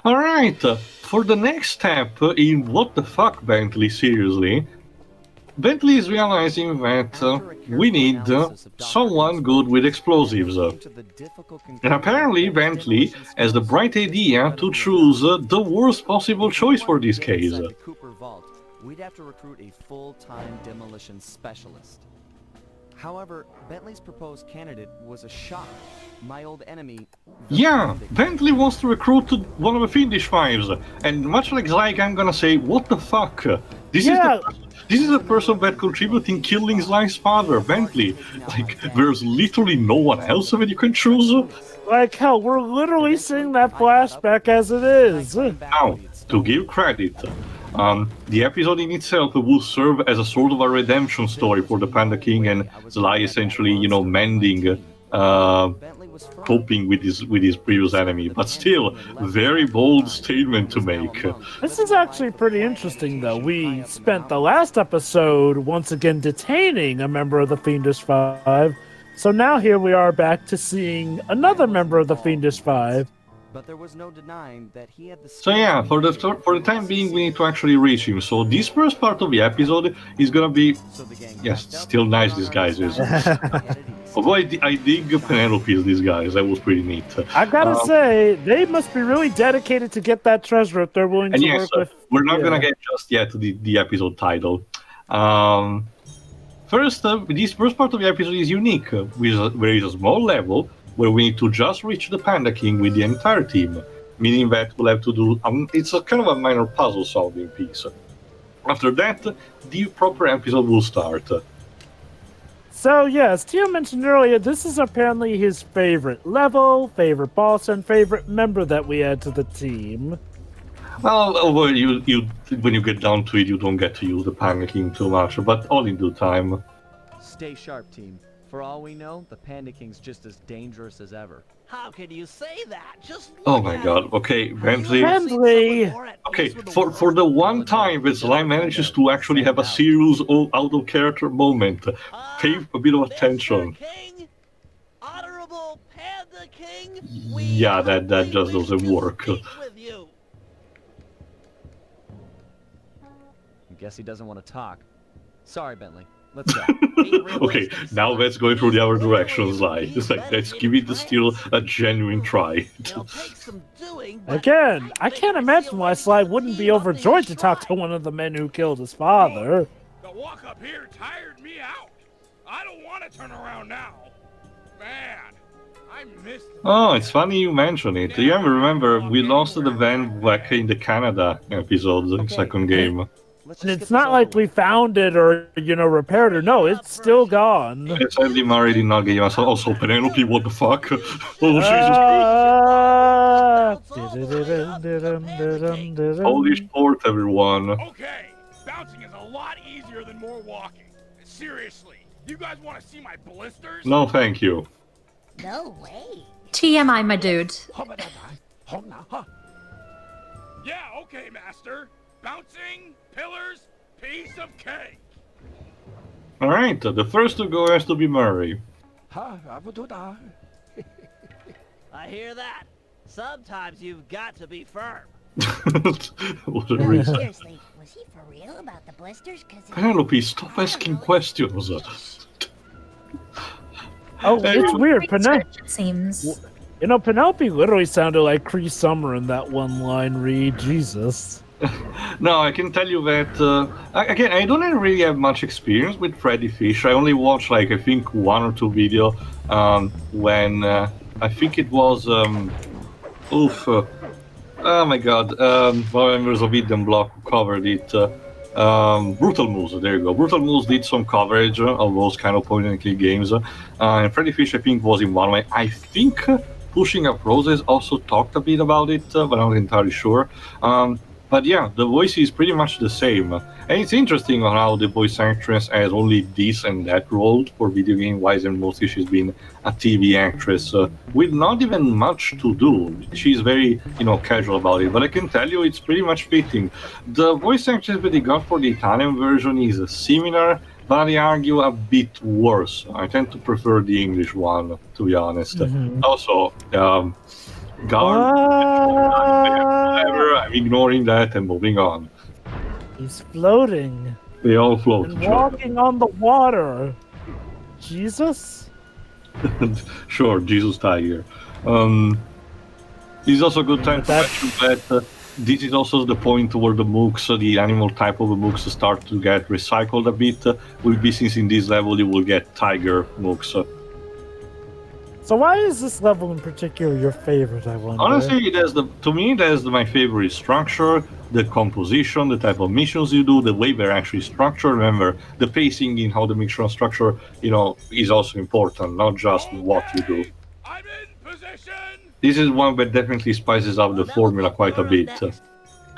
Alright, for the next step in what the fuck, Bentley, seriously, Bentley is realizing that we need someone good with explosives. And apparently Bentley has the bright idea to choose the worst possible choice for this case. We'd have to recruit a full-time demolition specialist. However, Bentley's proposed candidate was a shock. My old enemy... Yeah, Bentley wants to recruit one of the Finnish fives, and much like Zyke, I'm gonna say, what the fuck? This is the person that contributed in killing Sly's father, Bentley. Like, there's literally no one else that you can choose? Like, hell, we're literally seeing that flashback as it is. Now, to give credit, the episode in itself will serve as a sort of a redemption story for the Panda King and Sly essentially, mending, coping with his previous enemy. But still, very bold statement to make. This is actually pretty interesting, though. We spent the last episode once again detaining a member of the Fiendish Five, so now here we are back to seeing another member of the Fiendish Five. But there was no denying that he had the... So yeah, for the time being, we need to actually reach him. So this first part of the episode is gonna be... Yes, still nice disguises. Although I dig Penelope's disguise, that was pretty neat. I gotta say, they must be really dedicated to get that treasure if they're willing to work with... We're not gonna get just yet to the episode title. First, this first part of the episode is unique. There is a small level where we need to just reach the Panda King with the entire team, meaning that we'll have to do... it's a kind of a minor puzzle-solving piece. After that, the proper episode will start. So, yes, Teo mentioned earlier, this is apparently his favorite level, favorite boss, and favorite member that we add to the team. Well, when you get down to it, you don't get to use the Panda King too much, but all in due time. Stay sharp, team. For all we know, the Panda King's just as dangerous as ever. How can you say that? Just oh my god, okay, Bentley. Bentley! Okay, for the one time that Sly manages to actually have a serious out-of-character moment, pay a bit of attention. King, Honorable Panda King, yeah, that just doesn't work. I guess he doesn't want to talk. Sorry, Bentley. Let's go. Okay, now let's go through the other direction, Sly. It's like, let's give it still a genuine try. Again, I can't imagine why Sly wouldn't be overjoyed to talk to one of the men who killed his father. The walk up here tired me out. I don't want to turn around now. Man, I missed it. Oh, it's funny you mention it. You remember, we lost the van back in the Canada episode, the second game. And it's not like we found it or, repaired it. No, it's still gone. It's only married in Nugget. Also, Penelope, what the fuck? Oh, Jesus Christ. Holy sport, everyone. Okay, bouncing is a lot easier than more walking. Seriously, you guys want to see my blisters? No, thank you. No way. TMI, my dude. Yeah, okay, master. Bouncing, pillars, piece of cake. Alright, the first to go has to be Murray. I hear that. Sometimes you've got to be firm. What a reason. Seriously, was he for real about the blisters? Penelope, stop asking questions. Oh, it's weird. It seems. Penelope literally sounded like Cree Summer in that one line read. Jesus. No, I can tell you that, again, I don't really have much experience with Freddy Fish. I only watched, I think, one or two videos when, I think it was, oh my god, one members of Eden Block who covered it, Brutal Moose, there you go. Brutal Moose did some coverage of those kind of point-and-click games, and Freddy Fish, I think, was in one way. I think Pushing Up Roses also talked a bit about it, but I'm not entirely sure. But yeah, the voice is pretty much the same. And it's interesting on how the voice actress has only this and that role for video game wise, and mostly she's been a TV actress with not even much to do. She's very, casual about it. But I can tell you it's pretty much fitting. The voice actress that they got for the Italian version is similar, but I argue a bit worse. I tend to prefer the English one, to be honest. Also, Gar, I'm ignoring that and moving on. He's floating They all float. and walking on the water. Jesus? Sure, Jesus Tiger. This is also a good time to mention that this is also the point where the mooks, the animal type of the mooks, start to get recycled a bit. Will be since in this level you will get tiger mooks. So why is this level in particular your favorite, I wonder? Honestly, to me, that's my favorite structure, the composition, the type of missions you do, the way they're actually structured. Remember, the pacing in how the mission structure, is also important, not just what you do. I'm in position. This is one that definitely spices up the formula quite a bit.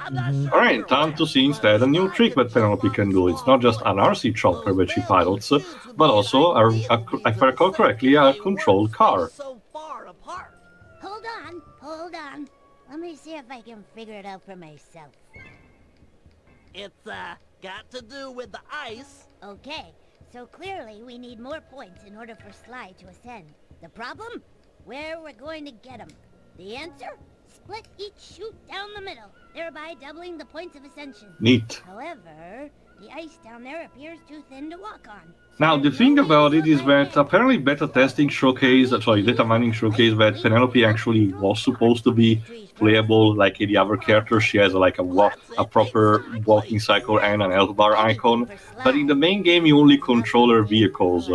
I'm not sure Alright, you're time right, to see instead a new but trick that Penelope can do. It's not just an RC chopper that she pilots, but also, if I recall correctly, a controlled car. So far apart. Hold on. Let me see if I can figure it out for myself. It's got to do with the ice. Okay, so clearly we need more points in order for Sly to ascend. The problem? Where we're going to get him. The answer? Split each chute down the middle, thereby doubling the points of ascension. Neat. However, the ice down there appears too thin to walk on. Now, the thing about it is that apparently beta mining showcased that Penelope actually was supposed to be playable like any other character. She has a proper walking cycle and an health bar icon, but in the main game you only control her vehicles.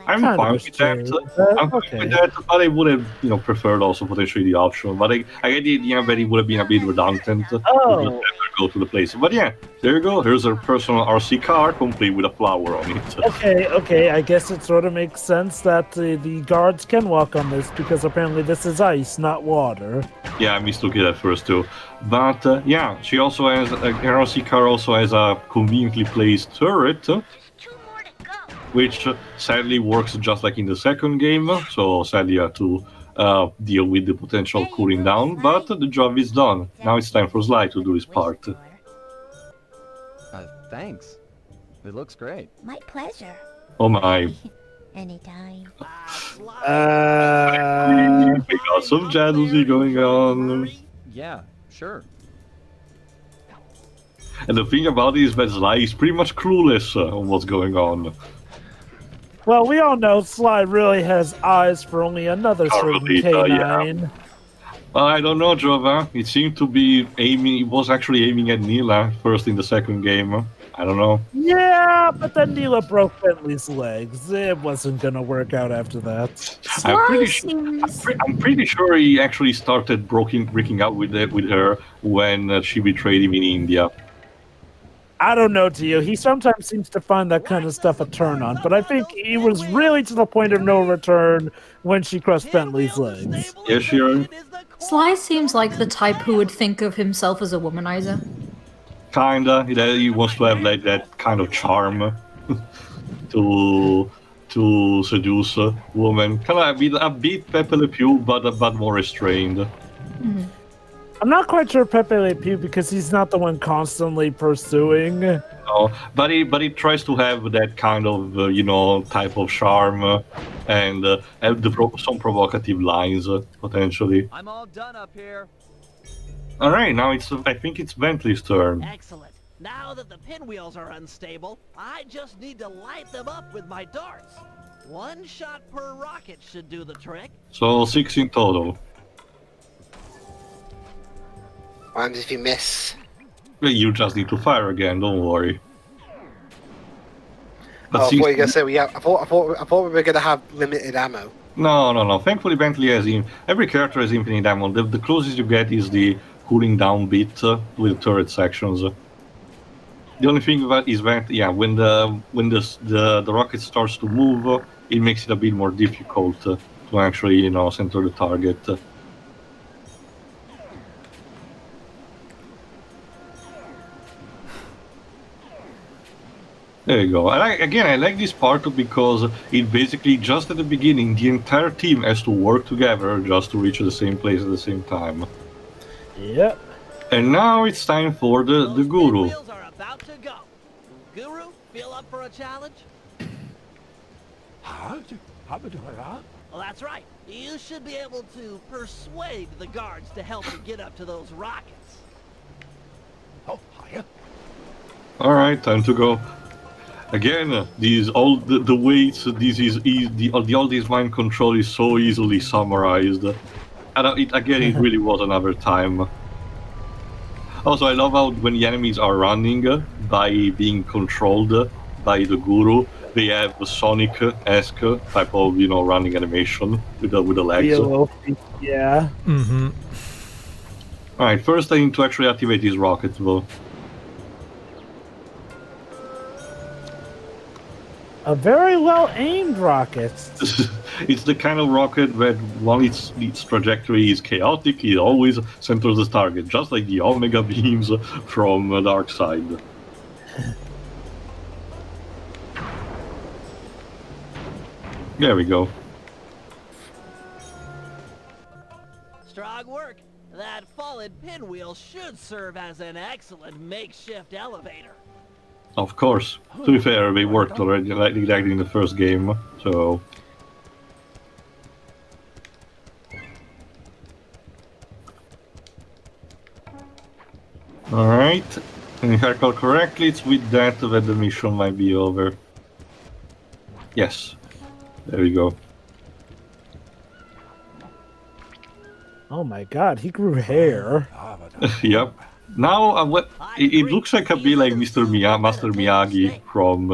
I'm Kind of fine a with that. shame, I'm fine okay. with that, but I would have, preferred also potentially the option. But I get the idea that it would have been a bit redundant to just have her go to the place. But yeah, there you go. Here's her personal RC car, complete with a flower on it. Okay, I guess it sort of makes sense that the guards can walk on this because apparently this is ice, not water. Yeah, I mistook it at first too. But yeah, she also has her RC car also has a conveniently placed turret. Two more to go. Which sadly works just like in the second game, so sadly you have to deal with the potential cooling down, but the job is done. Now it's time for Sly to do his part. Thanks. It looks great. My pleasure. Oh my. Anytime. We got some jealousy going on. Yeah, sure. And the thing about it is that Sly is pretty much clueless on what's going on. Well, we all know Sly really has eyes for only another certain Carmelita, canine. I don't know, Jova. It seemed to be it was actually aiming at Neela first in the second game. I don't know. Yeah, but then Neela broke Bentley's legs. It wasn't gonna work out after that. Sly seems... I'm pretty sure he actually started breaking up with her when she betrayed him in India. I don't know, Tio. He sometimes seems to find that kind of stuff a turn on, but I think he was really to the point of no return when she crushed Bentley's legs. Yeah, sure. Sly seems like the type who would think of himself as a womanizer. Kinda. He wants to have like that kind of charm to seduce a woman. Kind of a bit Pepe Le Pew, but more restrained. I'm not quite sure Pepe Le Pew because he's not the one constantly pursuing. No, but he tries to have that kind of type of charm and have some provocative lines potentially. I'm all done up here. All right, now I think it's Bentley's turn. Excellent. Now that the pinwheels are unstable, I just need to light them up with my darts. One shot per rocket should do the trick. So 6 in total. What happens if you miss? You just need to fire again. Don't worry. But I thought you since- were gonna say I thought we were gonna have limited ammo. No. Thankfully, Bentley has every character has infinite ammo. The closest you get is the cooling down bit with turret sections. The only thing about is that when the rocket starts to move, it makes it a bit more difficult to actually center the target. There you go. I like this part because it basically, just at the beginning, the entire team has to work together just to reach the same place at the same time. Yep. And now it's time for the guru. Pinwheels are about to go. Guru, feel up for a challenge? Well, that's right. You should be able to persuade the guards to help you get up to those rockets. All right, time to go. Again, these all the weights. This is all this mind control is so easily summarized. And it really was another time. Also, I love how when the enemies are running by being controlled by the guru, they have a Sonic-esque type of running animation with the legs. Yeah. Mm-hmm. All right, first I need to actually activate these rockets though. A very well aimed rocket. It's the kind of rocket that while its trajectory is chaotic, it always centers the target, just like the Omega beams from Dark Side. There we go. Strong work. That fallen pinwheel should serve as an excellent makeshift elevator. Of course. To be fair, they worked already like in the first game, so... Alright. And if I recall correctly, it's with that the mission might be over. Yes. There we go. Oh my god, he grew hair. Yep. Now, it looks like a bit like Master Miyagi from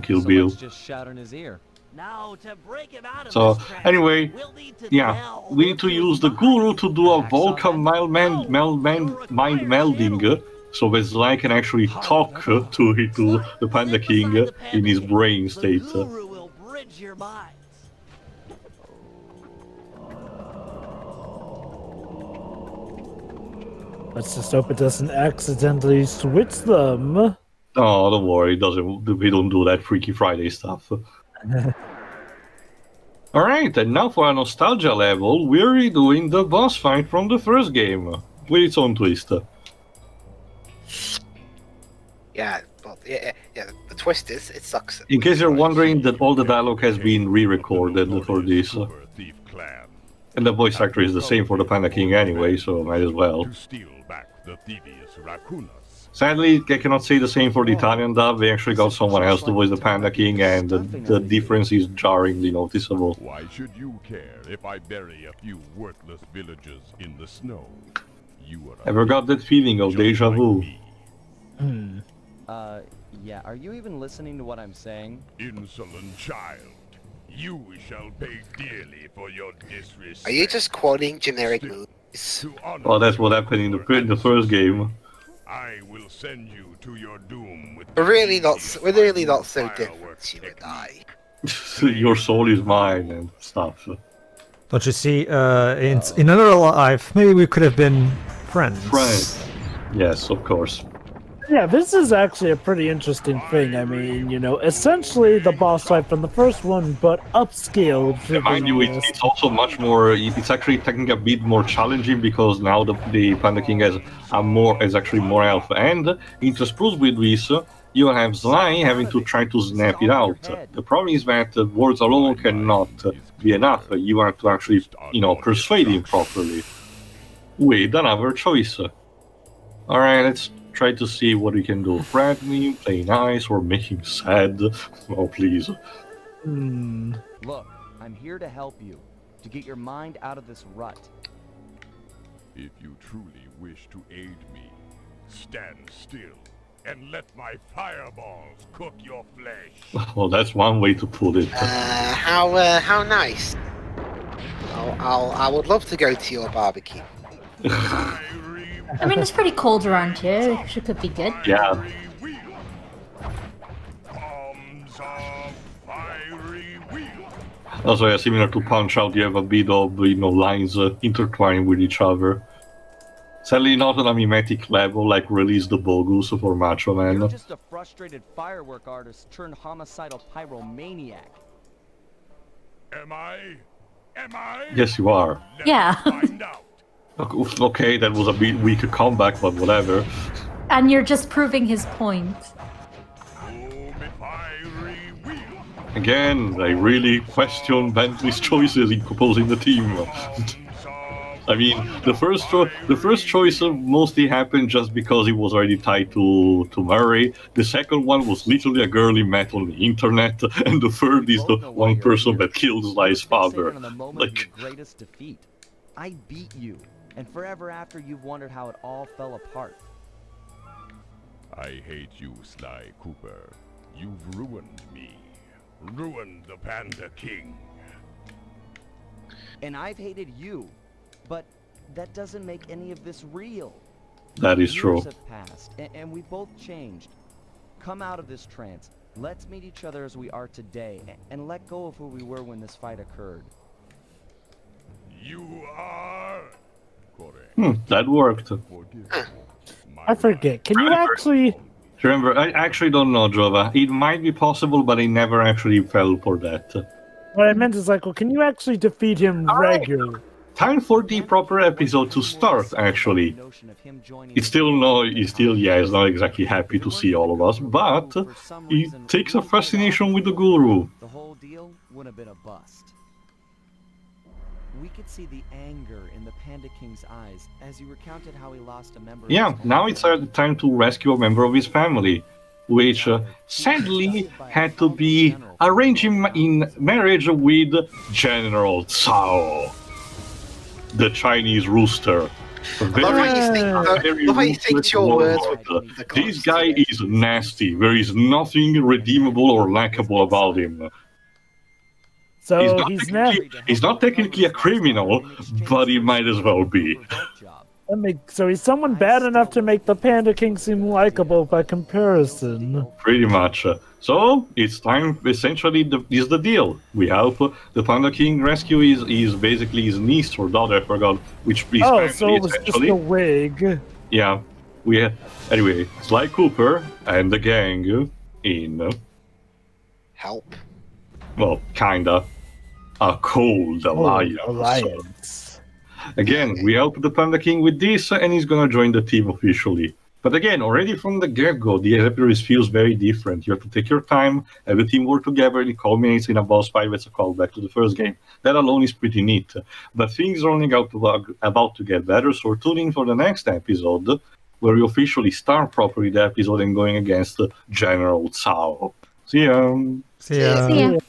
Kill Bill. Just shout in his ear. Now, to break him out of So, this trap, anyway, we'll need to yeah, delve we need to use the guru to do a Vulcan mind melding, so that Sly can actually talk to the Panda King in his brain state. The guru will bridge your minds. Let's just hope it doesn't accidentally switch them. Oh, don't worry, we don't do that Freaky Friday stuff. Alright, and now for a nostalgia level, we're redoing the boss fight from the first game, with its own twist. Yeah, well, yeah. The twist is it sucks. In case you're wondering, that all the dialogue has been re-recorded for this. And the voice actor is the same for the Panda King anyway, so might as well. Sadly, I cannot say the same for the Italian dub. They actually got someone else to voice the Panda King, and the difference is jarringly noticeable. Why should you care if I bury a few worthless villagers in the snow? You are Ever got that feeling of deja vu? Yeah, are you even listening to what I'm saying? Insolent child. You shall pay dearly for your disrespect. Are you just quoting generic movies? Well, that's what happened in the first game. I will send you to your doom with We're really not so different, you and I. Your soul is mine and stuff. Don't you see, in another life, maybe we could have been friends. Right. Yes, of course. Yeah, this is actually a pretty interesting thing. I mean, essentially the boss fight from the first one, but upscaled. Mind you, it's also much more. It's actually technically a bit more challenging because now the Panda King is actually more health, and interspersed with this, you have Sly having to try to snap it out. The problem is that words alone cannot be enough. You have to actually, persuade him properly with another choice. All right, let's try to see what we can do. Threatening, play nice, or make him sad. Oh, please. Look, I'm here to help you, to get your mind out of this rut. If you truly wish to aid me, stand still and let my fireballs cook your flesh. Well, that's one way to put it. How nice. I would love to go to your barbecue. I mean, it's pretty cold around here. It could be good. Yeah. Also, yeah, similar to Punch Out, you have a bit of, lines intertwining with each other. Sadly, not on a mimetic level, like Release the Bogus for Macho Man. You're just a frustrated firework artist turned homicidal pyromaniac. Am I? Yes, you are. Yeah. Find out. Okay, that was a bit weaker comeback, but whatever. And you're just proving his point. Again, I really question Bentley's choices in composing the team. I mean, the first choice mostly happened just because he was already tied to Murray. The second one was literally a girl he met on the internet, and the third is the one person that killed Sly's father. On the moment Like, of your greatest defeat. I beat you, and forever after you've wondered how it all fell apart. I hate you, Sly Cooper. You've ruined me. Ruined the Panda King. And I've hated you, but that doesn't make any of this real. that is true. Years have passed, and we both changed. Come out of this trance. Let's meet each other as we are today, and let go of who we were when this fight occurred. You are correct. That worked. Forgive me. I forget. Can you actually? Remember, I actually don't know, Jova. It might be possible, but I never actually fell for that. What I meant is like, well, can you actually defeat him regularly? Time for the proper episode to start, actually. It's still he's not exactly happy to see all of us, but he takes a fascination with the guru. The whole deal would have been a bust. We could see the anger in the Panda King's eyes as he recounted how he lost a member. Yeah, now it's time to rescue a member of his family, which sadly had to be arranged in marriage with General Cao, the Chinese rooster. Love how you think your words with the This guy is nasty. There is nothing redeemable or likable about him. So He's not technically a criminal, but he might as well be. So he's someone bad enough to make the Panda King seem likable by comparison. Pretty much. So it's time. Essentially, is the deal. We help the Panda King rescue is basically his niece or daughter. I forgot which. Oh, so it was just a wig. Yeah. Anyway, Sly Cooper and the gang in. Help. Well, kinda. A cold alliance. Again, we help the Panda King with this, and he's gonna join the team officially. But again, already from the get-go, the episode feels very different. You have to take your time, have the team work together, and it culminates in a boss fight that's a callback to the first game. That alone is pretty neat. But things are only about to get better, so tune in for the next episode, where we officially start properly the episode and going against General Cao. See ya! See ya. See ya.